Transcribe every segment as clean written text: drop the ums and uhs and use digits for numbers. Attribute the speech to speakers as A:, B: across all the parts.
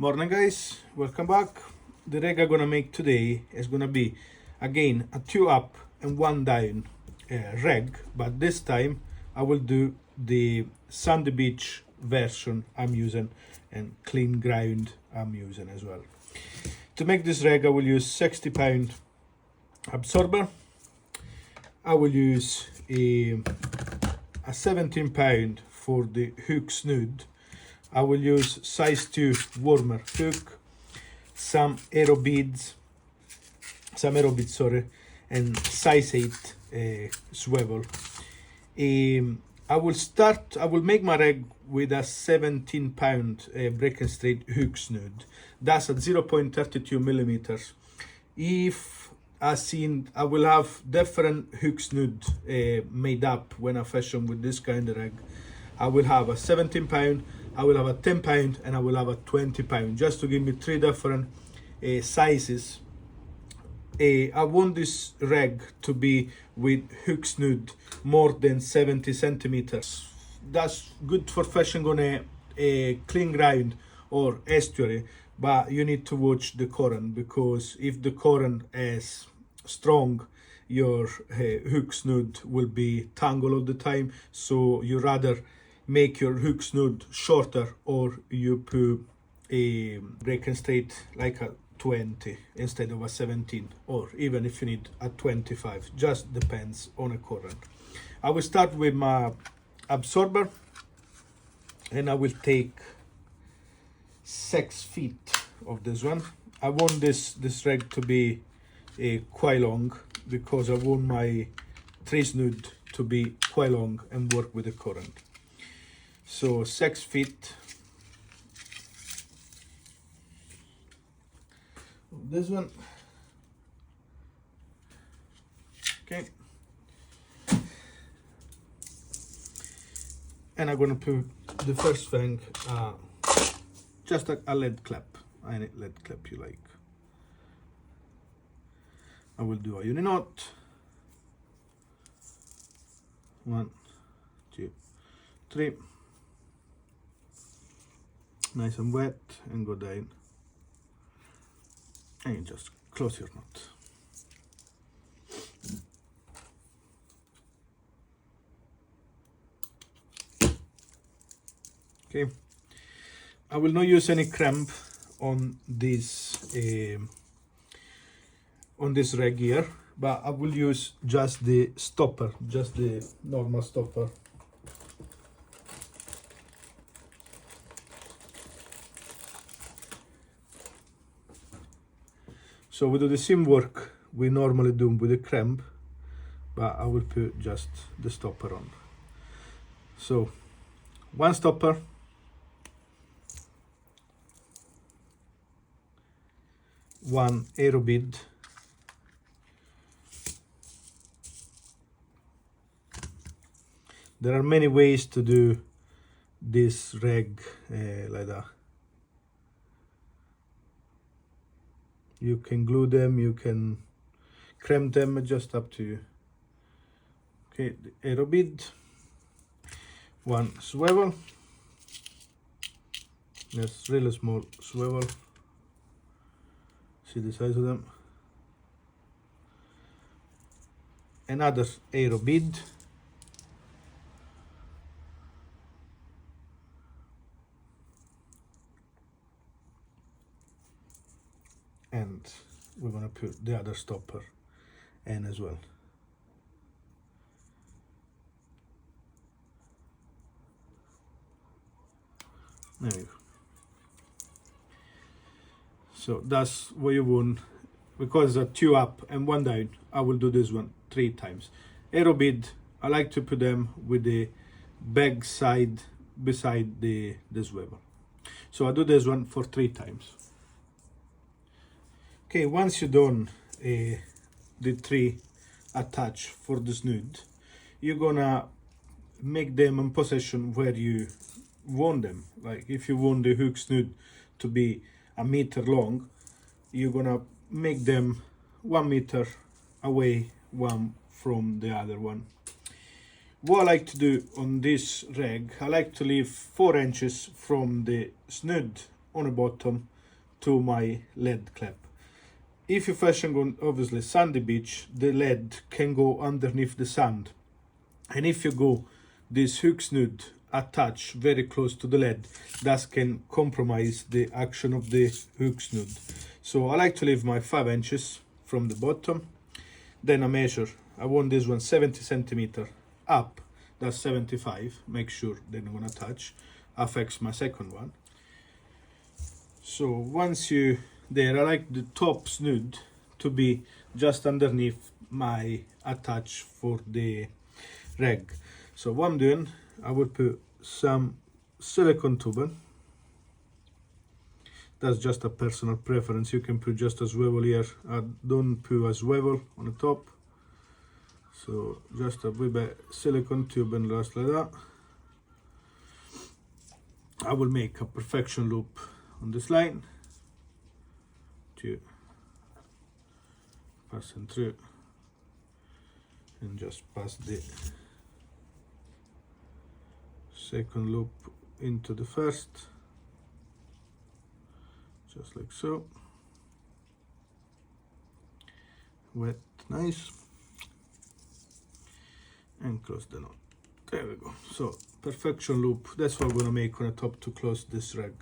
A: Morning guys, welcome back. The rig I'm gonna make today is gonna be again a 2 up and 1 down rig, but this time I will do the sandy beach version I'm using and clean ground I'm using as well. To make this rig I will use 60-pound absorber. I will use a 17-pound for the hook snood. I will use size 2 warmer hook, some arrow beads, and size 8 swivel. I will make my rig with a 17-pound break and straight hook snood. That's at 0.32 millimeters. If I will have different hook snood made up when I fashion with this kind of rig. I will have a 17-pound, I will have a 10-pound, and I will have a 20-pound, just to give me 3 different sizes. I want this rig to be with hook snood more than 70 centimeters. That's good for fishing on a clean ground or estuary, but you need to watch the current, because if the current is strong, your hook snood will be tangled all the time. So you rather make your hook snood shorter, or you put a break and straight like a 20 instead of a 17, or even if you need a 25, just depends on a current. I will start with my absorber, and I will take 6 feet of this one. I want this rig to be quite long, because I want my tray snood to be quite long and work with the current. So 6 feet. This one. Okay. And I'm gonna put the first thing, just a lead clip, any lead clip you like. I will do a uni knot. 1, 2, 3. Nice and wet, and go down. And you just close your knot. Okay. I will not use any crimp on this rig here, but I will use just the stopper, just the normal stopper. So we do the same work we normally do with the crimp, but I will put just the stopper on. So 1 stopper, 1 arrow bead, there are many ways to do this rig like that. You can glue them, you can crimp them, just up to you. Okay, the arrow bead, 1 swivel, just really small swivel. See the size of them. Another arrow bead, and we're going to put the other stopper in as well. There we go. So that's what you want. Because it's a 2 up and 1 down, I will do this one 3 times. Arrow bead, I like to put them with the back side beside the swivel. So I do this one for 3 times. Okay, once you're done the 3 attach for the snood, you're gonna make them in position where you want them. Like if you want the hook snood to be 1 meter long, you're gonna make them 1 meter away, one from the other one. What I like to do on this rig, I like to leave 4 inches from the snood on the bottom to my lead clip. If you're fishing on obviously sandy beach, the lead can go underneath the sand, and if you go this hook snood attached very close to the lead, that can compromise the action of the hook snood. So I like to leave my 5 inches from the bottom. Then I measure, I want this one 70 centimeter up, that's 75, make sure they're not gonna touch. I fix my second one. So once you there, I like the top snood to be just underneath my attach for the rag. So what I'm doing, I would put some silicone tubing. That's just a personal preference. You can put just a swivel here. I don't put a swivel on the top. So just a wee bit silicone tubing just like that. I will make a perfection loop on this line to passing through and just pass the second loop into the first, just like so. Wet, nice, and close the knot. There we go. So perfection loop, that's what we're gonna make on the top to close this rag.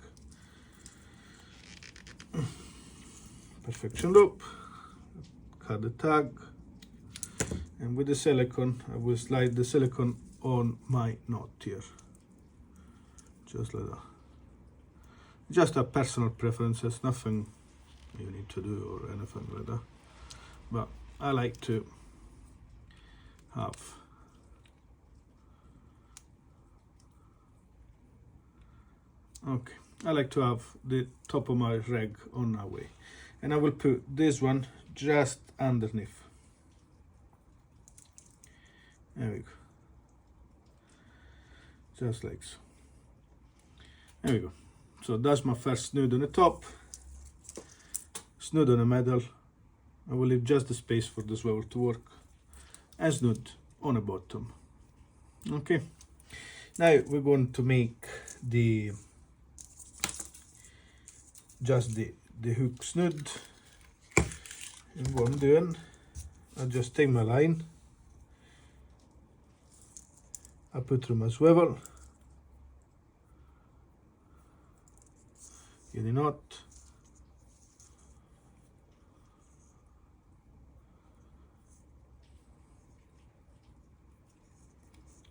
A: Perfection loop, cut the tag, and with the silicone I will slide the silicone on my knot here, just like that. Just a personal preference, there's nothing you need to do or anything like that, but I like to have I like to have the top of my rag on our way, and I will put this one just underneath. There we go, just like so. There we go. So that's my first snood on the top, snood on the middle. I will leave just the space for the swivel to work, and snood on the bottom. Okay, now we're going to make the the hook snood. And what I'm doing, I just take my line, I put through my swivel, get a knot,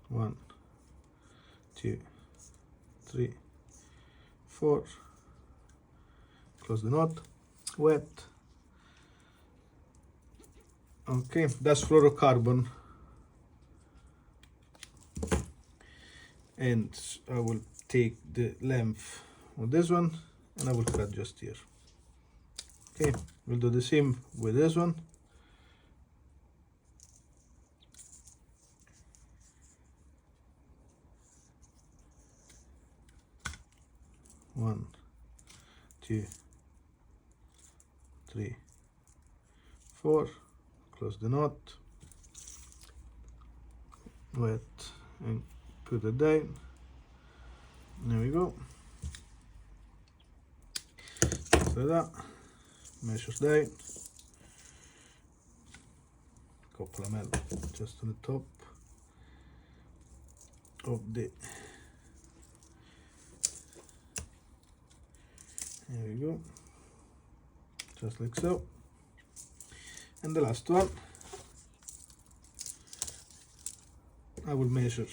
A: one, two, three, four, close the knot, wet. Okay, that's fluorocarbon, and I will take the length of this one and I will cut just here. Okay, we'll do the same with this one. One, two, three, four, close the knot, wet, and put it down. There we go. Just like that. Measures down. Couple of mil just on the top of the. There we go. Just like so. And the last one, I will measure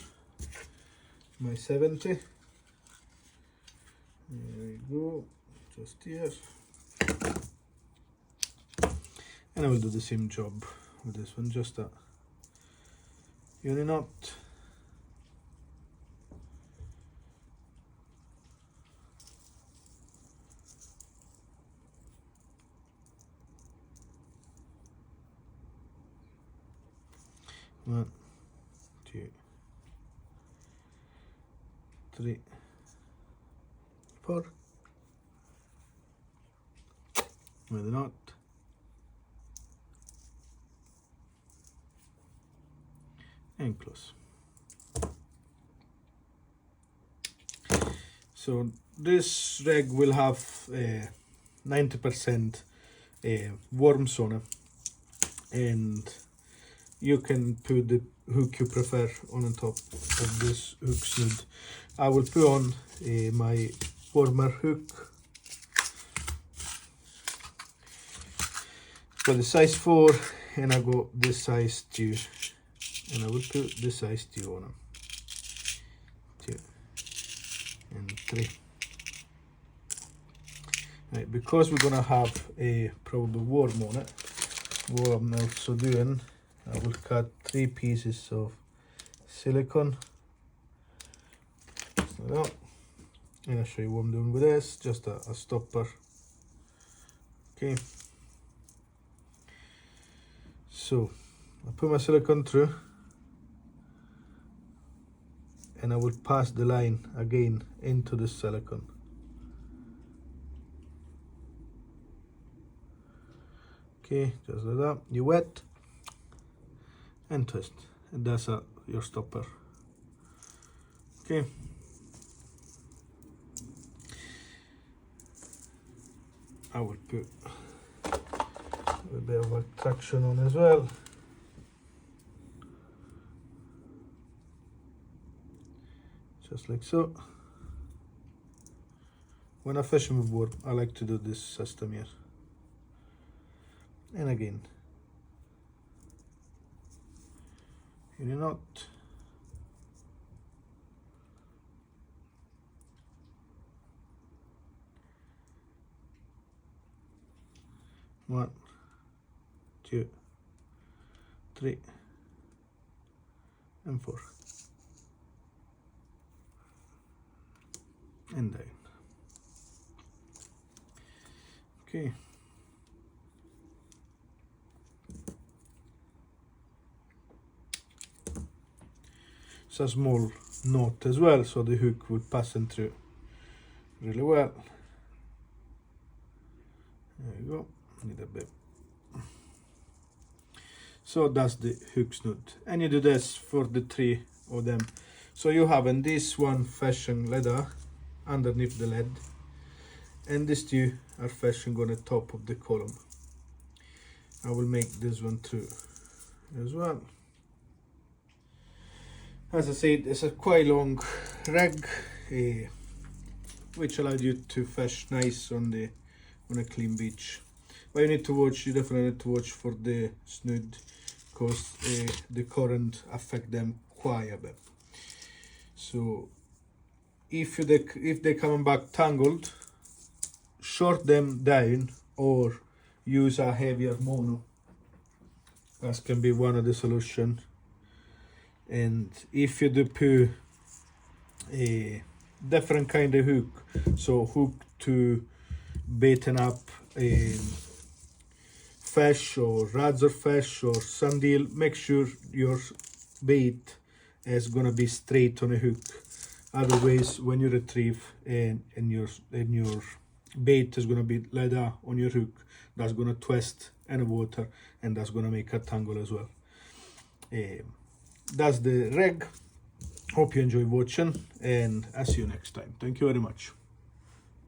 A: my 70. There we go, just here. And I will do the same job with this one, just a uni knot. One, two, three, four, with a knot, and close. So this rag will have 90% worms on it, and you can put the hook you prefer on top of this hook snood. I will put on my warmer hook. Got the size 4 and I got this size 2, and I will put the size 2 on them. 2 and 3. Right, because we're gonna have a probably worm on it, what I'm also doing, I will cut 3 pieces of silicone, just like that. And I'll show you what I'm doing with this, just a stopper. Okay. So I put my silicone through, and I will pass the line again into the silicone. Okay, just like that. You wet and twist, and that's your stopper. Okay. I will put a bit of a traction on as well. Just like so. When I fish with worm, I like to do this system here. And again, you're not. One, 2, 3, and 4, and down. Okay. It's a small knot as well, so the hook will pass in through really well. There you go. Need a bit. So that's the hook snood, and you do this for the 3 of them. So you have in this one fishing leather underneath the lead, and these 2 are fishing on the top of the column. I will make this one too as well. As I said, it's a quite long rig, which allows you to fish nice on a clean beach. But you need to watch, you definitely need to watch for the snood, because the current affect them quite a bit. So if they're coming back tangled, short them down or use a heavier mono. That can be one of the solutions. And if you do put a different kind of hook, so hook to baiting up fish or radzer fish or sundeal, make sure your bait is gonna be straight on a hook. Otherwise, when you retrieve and your bait is gonna be like that on your hook, that's gonna twist in the water, and that's gonna make a tangle as well. That's the rig. Hope you enjoy watching, and I'll see you next time. Thank you very much.